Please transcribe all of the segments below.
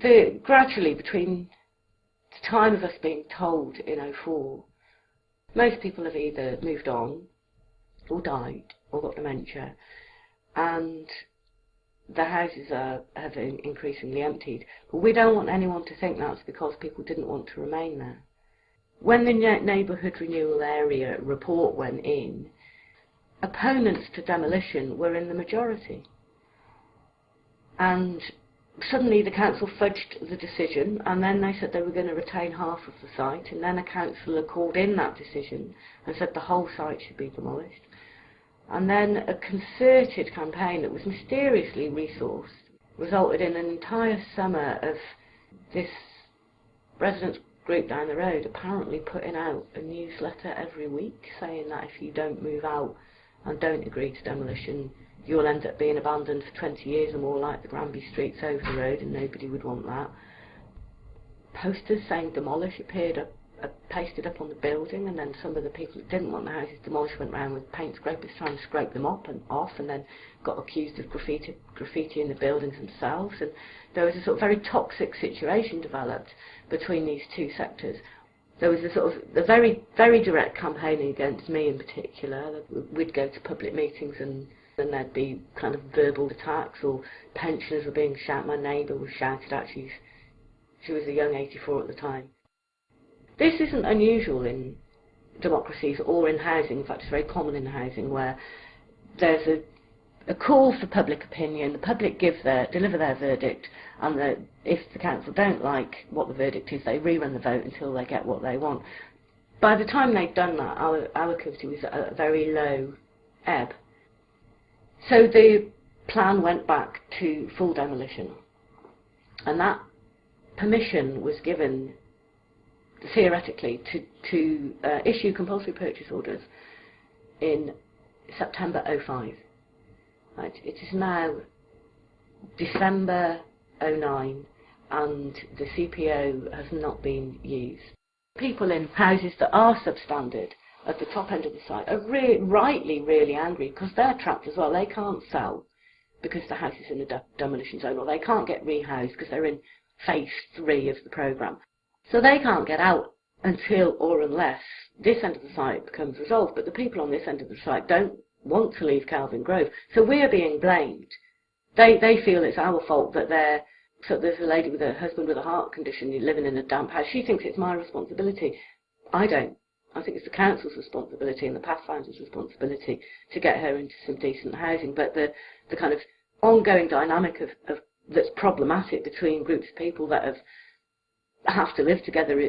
gradually, between the time of us being told in '04, most people have either moved on, or died, or got dementia, and the houses have increasingly emptied. But we don't want anyone to think that's because people didn't want to remain there. When the neighbourhood renewal area report went in, opponents to demolition were in the majority. And suddenly the council fudged the decision, and then they said they were going to retain half of the site, and then a councillor called in that decision and said the whole site should be demolished. And then a concerted campaign that was mysteriously resourced resulted in an entire summer of this residents group down the road apparently putting out a newsletter every week saying that if you don't move out and don't agree to demolition, you'll end up being abandoned for 20 years or more, like the Granby Streets over the road, and nobody would want that. Posters saying demolish appeared pasted up on the building, and then some of the people that didn't want the houses demolished went round with paint scrapers trying to scrape them off, and then got accused of graffiti in the buildings themselves. And there was a sort of very toxic situation developed between these two sectors. There was a sort of the very, very direct campaigning against me in particular. We'd go to public meetings and there'd be kind of verbal attacks, or pensioners were being shouted. My neighbour was shouted at. She was a young 84 at the time. This isn't unusual in democracies or in housing. In fact, it's very common in housing, where there's a call for public opinion, the public deliver their verdict, and if the council don't like what the verdict is, they rerun the vote until they get what they want. By the time they'd done that, our activity was at a very low ebb. So the plan went back to full demolition, and that permission was given theoretically to issue compulsory purchase orders in September '05. Right. It is now December '09, and the CPO has not been used. People in houses that are substandard at the top end of the site are rightly really angry, because they're trapped as well. They can't sell because the house is in the demolition zone, or they can't get rehoused because they're in phase 3 of the programme. So they can't get out until or unless this end of the site becomes resolved. But the people on this end of the site don't want to leave Kelvin Grove, so we're being blamed. They feel it's our fault that there's a lady with a husband with a heart condition living in a damp house. She thinks it's my responsibility. I don't. I think it's the council's responsibility and the Pathfinder's responsibility to get her into some decent housing. But the kind of ongoing dynamic of that's problematic between groups of people that have to live together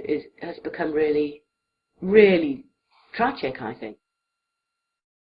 has become really, really tragic, I think.